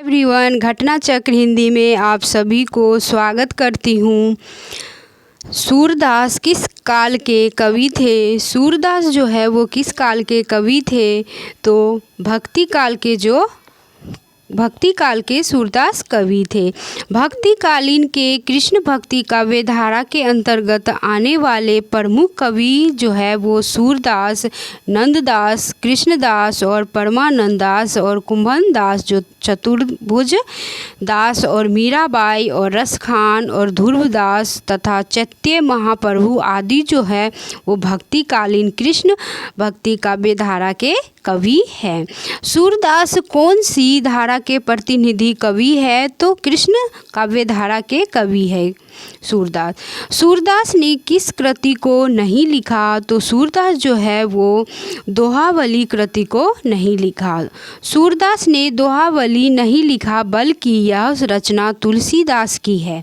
Everyone, घटना चक्र हिंदी में आप सभी को स्वागत करती हूँ। सूरदास किस काल के कवि थे? सूरदास जो है वो किस काल के कवि थे? तो भक्ति काल के सूरदास कवि थे। भक्तिकालीन के कृष्ण भक्ति काव्य धारा के अंतर्गत आने वाले प्रमुख कवि जो है वो सूरदास, नंददास, कृष्णदास और परमानंद दास और कुंभन दास, जो चतुर्भुज दास और मीराबाई और रसखान और ध्रुवदास तथा चैत्य महाप्रभु आदि जो है वो भक्तिकालीन कृष्ण भक्ति काव्य धारा के कवि हैं। सूरदास कौन सी धारा के प्रतिनिधि कवि है? तो कृष्ण काव्य धारा के कवि है सूरदास। सूरदास ने किस कृति को नहीं लिखा? तो सूरदास जो है वो दोहावली कृति को नहीं लिखा। सूरदास ने दोहावली नहीं लिखा, बल्कि यह रचना तुलसीदास की है।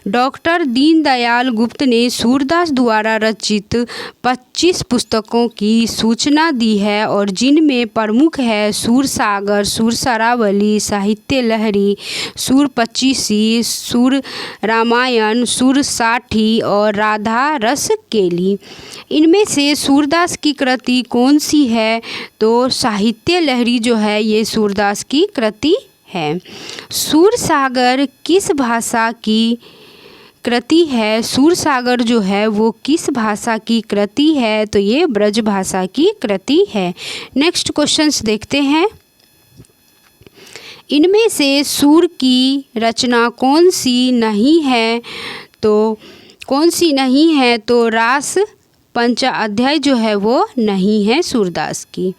डॉक्टर दीनदयाल गुप्त ने सूरदास द्वारा रचित 25 पुस्तकों की सूचना दी है, और जिनमें प्रमुख है सूरसागर, सूरसरावली, साहित्य लहरी, सूर पचीसी, सूर रामायण, सूर साठी और राधा रस केली। इनमें से सूरदास की कृति कौन सी है? तो साहित्य लहरी जो है ये सूरदास की कृति है। सूरसागर किस भाषा की कृति है? सूरसागर जो है वो किस भाषा की कृति है? तो ये ब्रज भाषा की कृति है। नेक्स्ट क्वेश्चंस देखते हैं। इनमें से सूर की रचना कौन सी नहीं है? तो कौन सी नहीं है? तो रास पंचाध्याय जो है वो नहीं है सूरदास की।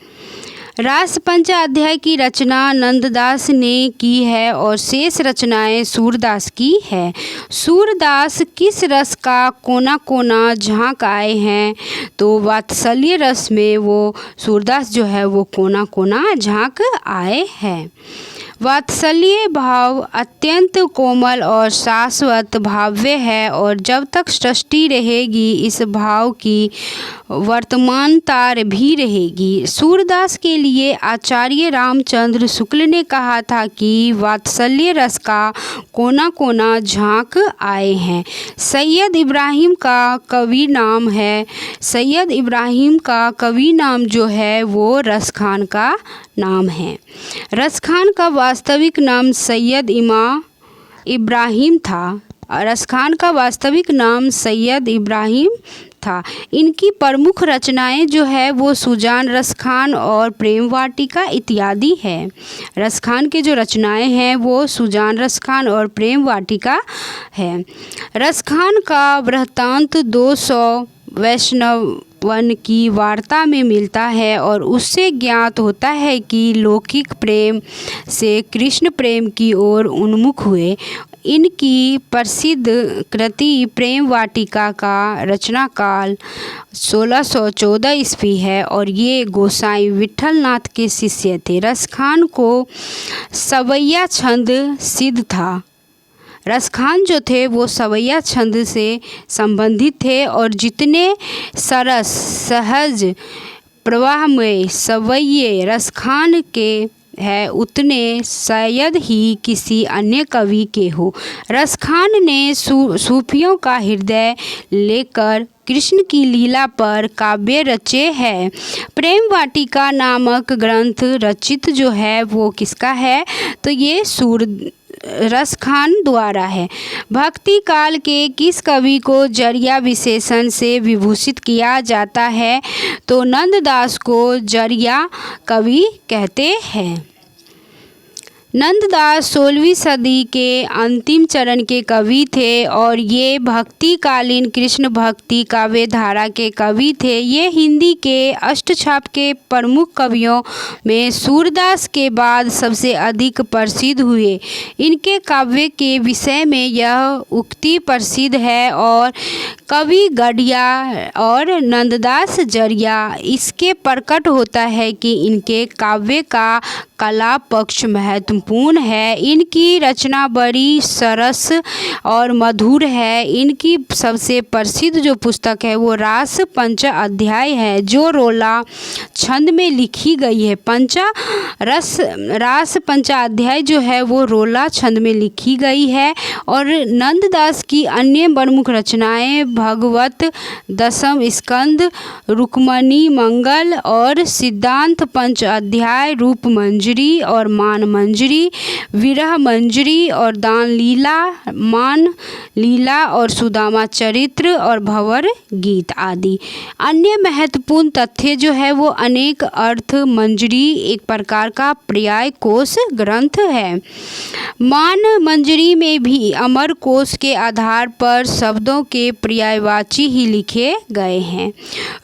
रास पंचाध्याय की रचना नंददास ने की है और शेष रचनाएं सूरदास की है। सूरदास किस रस का कोना कोना झांक आए हैं? तो वात्सल्य रस में वो सूरदास जो है वो कोना कोना झांक आए हैं। वात्सल्य भाव अत्यंत कोमल और शाश्वत भाव्य है, और जब तक सृष्टि रहेगी इस भाव की वर्तमानता भी रहेगी। सूरदास के लिए आचार्य रामचंद्र शुक्ल ने कहा था कि वात्सल्य रस का कोना कोना झांक आए हैं। सैयद इब्राहिम का कवि नाम है। सैयद इब्राहिम का कवि नाम जो है वो रसखान का नाम है। रसखान का वास्तविक नाम सैयद इब्राहिम था। रसखान का वास्तविक नाम सैयद इब्राहिम था। इनकी प्रमुख रचनाएं जो है वो सुजान रसखान और प्रेम वाटिका इत्यादि है। रसखान के जो रचनाएं हैं वो सुजान रसखान और प्रेम वाटिका है। रसखान का वृत्तांत 200 वैष्णवन की वार्ता में मिलता है, और उससे ज्ञात होता है कि लौकिक प्रेम से कृष्ण प्रेम की ओर उन्मुख हुए। इनकी प्रसिद्ध कृति प्रेम वाटिका का रचना काल 1614 ईस्वी है, और ये गोसाई विठलनाथ के शिष्य थे। रसखान को सवैया छंद सिद्ध था। रसखान जो थे वो सवैया छंद से संबंधित थे, और जितने सरस सहज प्रवाहमय सवैये रसखान के है उतने शायद ही किसी अन्य कवि के हो। रसखान ने सूफियों का हृदय लेकर कृष्ण की लीला पर काव्य रचे हैं। प्रेम वाटिका नामक ग्रंथ रचित जो है वो किसका है? तो ये रसखान द्वारा है। भक्ति काल के किस कवि को जरिया विशेषण से विभूषित किया जाता है? तो नंददास को जरिया कवि कहते हैं। नंददास 16वीं सदी के अंतिम चरण के कवि थे, और ये भक्तिकालीन कृष्ण भक्ति काव्य धारा के कवि थे। ये हिंदी के अष्टछाप के प्रमुख कवियों में सूरदास के बाद सबसे अधिक प्रसिद्ध हुए। इनके काव्य के विषय में यह उक्ति प्रसिद्ध है, और कवि गढ़िया और नंददास जरिया इसके प्रकट होता है कि इनके काव्य का कला पक्ष महत्वपूर्ण है। इनकी रचना बड़ी सरस और मधुर है। इनकी सबसे प्रसिद्ध जो पुस्तक है वो रास पंच अध्याय है, जो रोला छंद में लिखी गई है। रास पंचाध्याय जो है वो रोला छंद में लिखी गई है। और नंददास की अन्य प्रमुख रचनाएं भगवत दशम स्कंद, रुक्मणी मंगल और सिद्धांत पंच अध्याय, रूप मंजरी और मान मंजरी, विरह मंजरी और दान लीला, मान लीला और सुदामा चरित्र और भंवर गीत आदि। अन्य महत्वपूर्ण तथ्य जो है वो अनेक अर्थ मंजरी एक प्रकार का पर्याय कोश ग्रंथ है। मान मंजरी में भी अमर कोश के आधार पर शब्दों के पर्यायवाची ही लिखे गए हैं।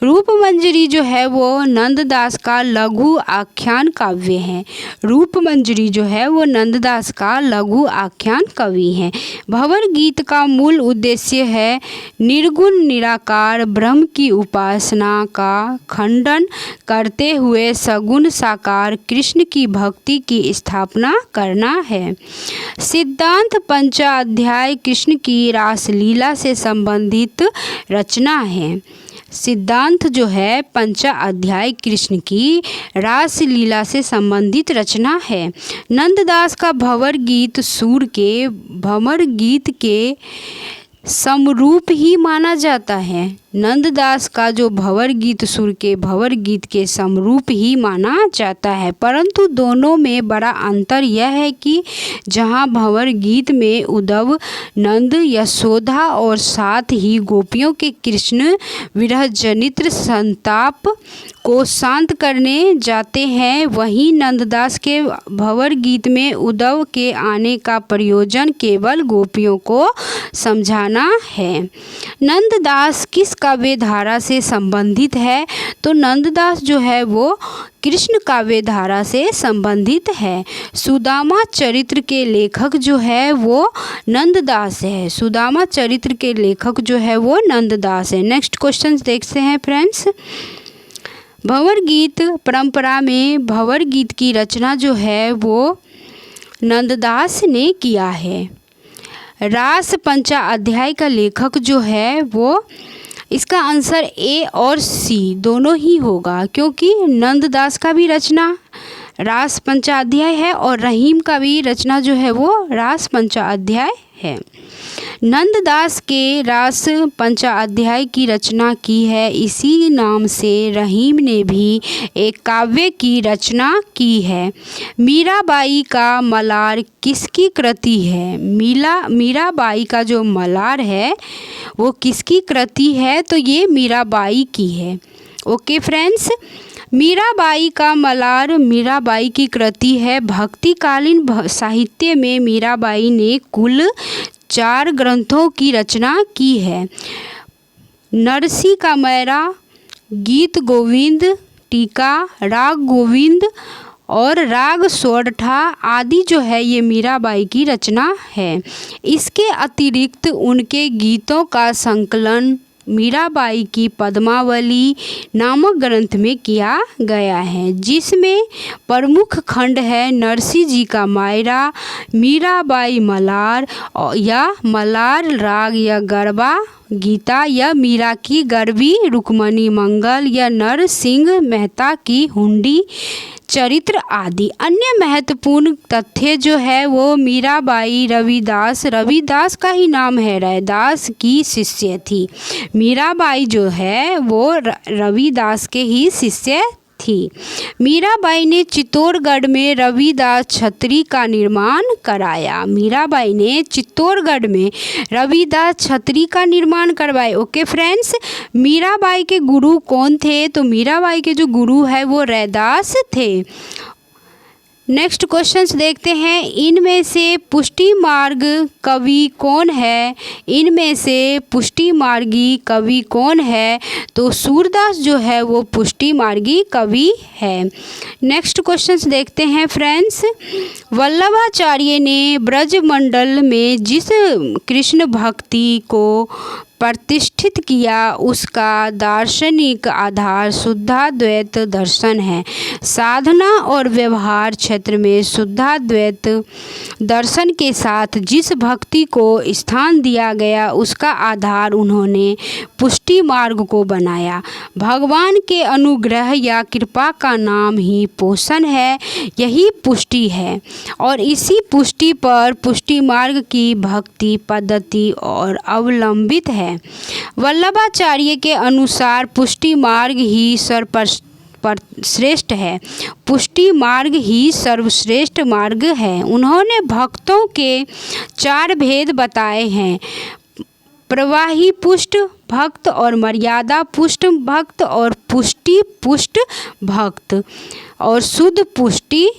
रूप मंजरी जो है वो नंददास का लघु आख्यान काव्य है। रूप मंजरी जो है वो नंददास का लघु आख्यान कवि है। भंवर गीत का मूल उद्देश्य है निर्गुण निराकार ब्रह्म की उपासना का खंडन करते हुए सगुण साकार कृष्ण की भक्ति की स्थापना करना है। सिद्धांत पंचाध्याय कृष्ण की रासलीला से संबंधित रचना है। सिद्धांत जो है पंचा अध्याय कृष्ण की रासलीला से संबंधित रचना है। नंददास का भंवर गीत सुर के भंवर गीत के समरूप ही माना जाता है। नंददास का जो भंवर गीत सुर के भंवर गीत के समरूप ही माना जाता है, परंतु दोनों में बड़ा अंतर यह है कि जहाँ भंवर गीत में उद्धव, नंद, यशोदा और साथ ही गोपियों के कृष्ण विरह जनित संताप को शांत करने जाते हैं, वहीं नंददास के भंवर गीत में उद्धव के आने का प्रयोजन केवल गोपियों को समझाना है। नंददास किस काव्य धारा से संबंधित है? तो नंददास जो है वो कृष्ण काव्य धारा से संबंधित है। सुदामा चरित्र के लेखक जो है वो नंददास है। सुदामा चरित्र के लेखक जो है वो नंददास है। नेक्स्ट क्वेश्चन देखते हैं फ्रेंड्स। भंवर गीत परंपरा में भंवर गीत की रचना जो है वो नंददास ने किया है। रास पंचा अध्याय का लेखक जो है वो, इसका आंसर ए और सी दोनों ही होगा, क्योंकि नंददास का भी रचना रास पंचाध्याय है और रहीम का भी रचना जो है वो रास पंचाध्याय है। नंददास के रास पंचाध्याय की रचना की है, इसी नाम से रहीम ने भी एक काव्य की रचना की है। मीराबाई का मलार किसकी कृति है? मीराबाई का जो मलार है वो किसकी कृति है? तो ये मीराबाई की है। ओके फ्रेंड्स, मीराबाई का मलार मीराबाई की कृति है। भक्तिकालीन साहित्य में मीराबाई ने कुल 4 ग्रंथों की रचना की है। नरसी का मैरा, गीत गोविंद, टीका, राग गोविंद और राग सोरठा आदि जो है ये मीराबाई की रचना है। इसके अतिरिक्त उनके गीतों का संकलन मीराबाई की पद्मावली नामक ग्रंथ में किया गया है, जिसमें प्रमुख खंड है नरसी जी का मायरा, मीराबाई मलार या मलार राग या गरबा गीता या मीरा की गरबी, रुक्मणी मंगल या नरसिंह मेहता की हुंडी चरित्र आदि। अन्य महत्वपूर्ण तथ्य जो है वो मीराबाई रविदास का ही नाम है, रैदास की शिष्य थी। मीराबाई जो है वो रविदास के ही शिष्य थी। मीराबाई ने चित्तौड़गढ़ में रविदास छतरी का निर्माण कराया। मीराबाई ने चित्तौड़गढ़ में रविदास छतरी का निर्माण करवाए। ओके फ्रेंड्स, मीराबाई के गुरु कौन थे? तो मीराबाई के जो गुरु है वो रैदास थे। नेक्स्ट क्वेश्चंस देखते हैं। इनमें से पुष्टि मार्ग कवि कौन है? इनमें से पुष्टि मार्गी कवि कौन है? तो सूरदास जो है वो पुष्टि मार्गी कवि है। नेक्स्ट क्वेश्चंस देखते हैं फ्रेंड्स। वल्लभाचार्य ने ब्रजमंडल में जिस कृष्ण भक्ति को प्रतिष्ठित किया उसका दार्शनिक आधार शुद्धाद्वैत दर्शन है। साधना और व्यवहार क्षेत्र में शुद्धाद्वैत दर्शन के साथ जिस भक्ति को स्थान दिया गया उसका आधार उन्होंने पुष्टि मार्ग को बनाया। भगवान के अनुग्रह या कृपा का नाम ही पोषण है, यही पुष्टि है और इसी पुष्टि पर पुष्टि मार्ग की भक्ति पद्धति और अवलंबित है। वल्लभाचार्य के अनुसार पुष्टि मार्ग ही सर्वश्रेष्ठ है। पुष्टि मार्ग ही सर्वश्रेष्ठ मार्ग है। उन्होंने भक्तों के 4 भेद बताए हैं, प्रवाही पुष्ट भक्त और मर्यादा पुष्ट भक्त और पुष्टि पुष्ट भक्त और शुद्ध पुष्टि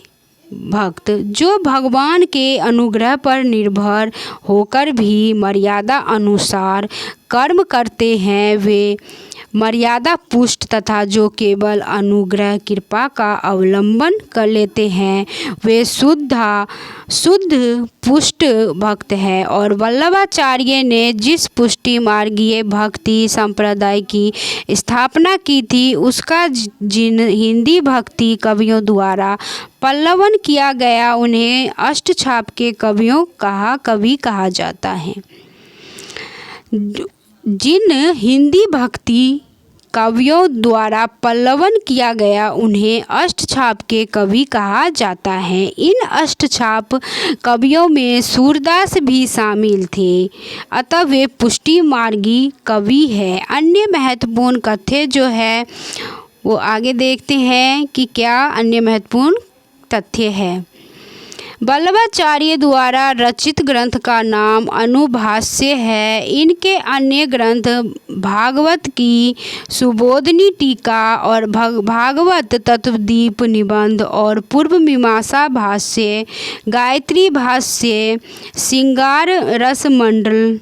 भक्त। जो भगवान के अनुग्रह पर निर्भर होकर भी मर्यादा अनुसार कर्म करते हैं वे मर्यादा पुष्ट तथा जो केवल अनुग्रह कृपा का अवलंबन कर लेते हैं वे शुद्ध पुष्ट भक्त है। और वल्लभाचार्य ने जिस पुष्टि मार्गीय भक्ति संप्रदाय की स्थापना की थी उसका जिन हिंदी भक्ति कवियों द्वारा पल्लवन किया गया उन्हें अष्टछाप के कवि कहा जाता है। जिन हिंदी भक्ति कवियों द्वारा पल्लवन किया गया उन्हें अष्टछाप के कवि कहा जाता है। इन अष्टछाप कवियों में सूरदास भी शामिल थे, अतः वे पुष्टि मार्गी कवि है। अन्य महत्वपूर्ण तथ्य जो है वो आगे देखते हैं कि क्या अन्य महत्वपूर्ण तथ्य है। वल्लभाचार्य द्वारा रचित ग्रंथ का नाम अनुभाष्य है। इनके अन्य ग्रंथ भागवत की सुबोधनी टीका और भागवत तत्वदीप निबंध और पूर्व मीमांसा भाष्य, गायत्री भाष्य, श्रृंगार रस मंडल,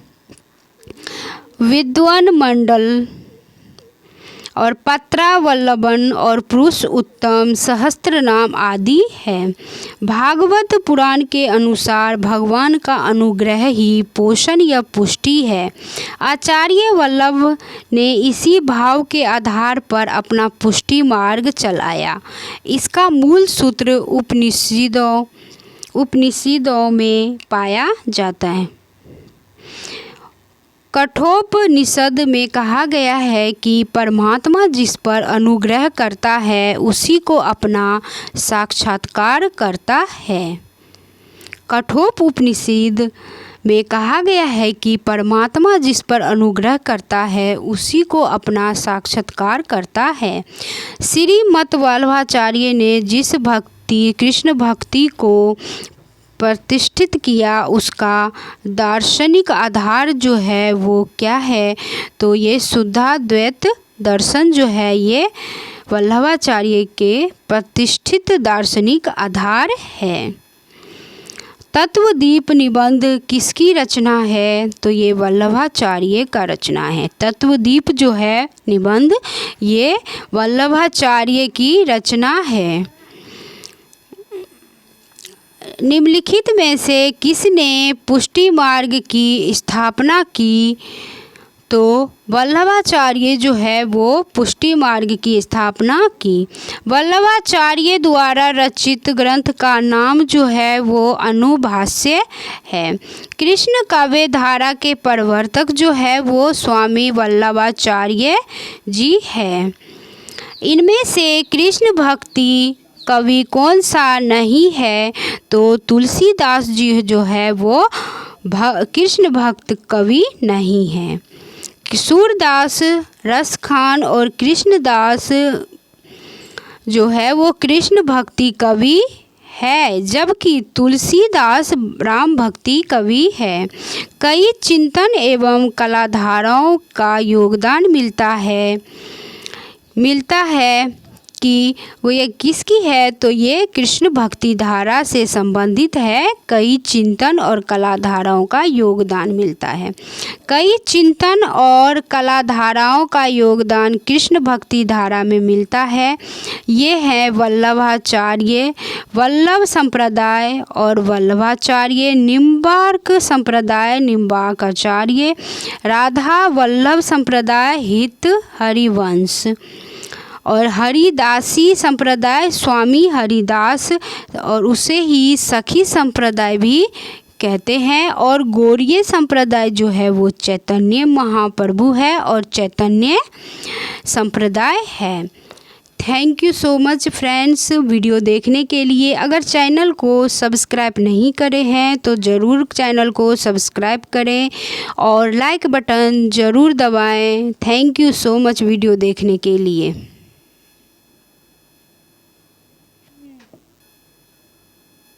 विद्वन मंडल और पत्रावल्लभन और पुरुष उत्तम सहस्त्रनाम आदि है। भागवत पुराण के अनुसार भगवान का अनुग्रह ही पोषण या पुष्टि है। आचार्य वल्लभ ने इसी भाव के आधार पर अपना पुष्टि मार्ग चलाया। इसका मूल सूत्र उपनिषदों में पाया जाता है। कठोपनिषद में कहा गया है कि परमात्मा जिस पर अनुग्रह करता है उसी को अपना साक्षात्कार करता है। कठोपनिषद में कहा गया है कि परमात्मा जिस पर अनुग्रह करता है उसी को अपना साक्षात्कार करता है। श्रीमद् वल्लभाचार्य ने जिस कृष्ण भक्ति को प्रतिष्ठित किया उसका दार्शनिक आधार जो है वो क्या है, तो ये शुद्धाद्वैत दर्शन जो है ये वल्लभाचार्य के प्रतिष्ठित दार्शनिक आधार है। तत्वदीप निबंध किसकी रचना है, तो ये वल्लभाचार्य का रचना है। तत्वदीप जो है निबंध ये वल्लभाचार्य की रचना है। निम्नलिखित में से किसने पुष्टि मार्ग की स्थापना की, तो वल्लभाचार्य जो है वो पुष्टि मार्ग की स्थापना की। वल्लभाचार्य द्वारा रचित ग्रंथ का नाम जो है वो अनुभाष्य है। कृष्ण काव्य धारा के प्रवर्तक जो है वो स्वामी वल्लभाचार्य जी है। इनमें से कृष्ण भक्ति कवि कौन सा नहीं है, तो तुलसीदास जी जो है वो कृष्ण भक्त कवि नहीं है। सूरदास, रसखान और कृष्णदास जो है वो कृष्ण भक्ति कवि है, जबकि तुलसीदास राम भक्ति कवि है। कई चिंतन एवं कलाधाराओं का योगदान मिलता है कि वो ये किसकी है, तो ये कृष्ण भक्ति धारा से संबंधित है। कई चिंतन और कला धाराओं का योगदान मिलता है। कई चिंतन और कला धाराओं का योगदान कृष्ण भक्ति धारा में मिलता है। ये है वल्लभाचार्य, वल्लभ संप्रदाय और वल्लभाचार्य, निम्बार्क संप्रदाय, निम्बार्क आचार्य, राधा वल्लभ संप्रदाय, हित हरिवंश, और हरिदासी संप्रदाय स्वामी हरिदास, और उसे ही सखी संप्रदाय भी कहते हैं। और गौड़ीय संप्रदाय जो है वो चैतन्य महाप्रभु है और चैतन्य संप्रदाय है। Thank you so much friends video देखने के लिए। अगर चैनल को सब्सक्राइब नहीं करे हैं तो ज़रूर चैनल को सब्सक्राइब करें और लाइक बटन ज़रूर दबाएं। Thank you so much video देखने के लिए।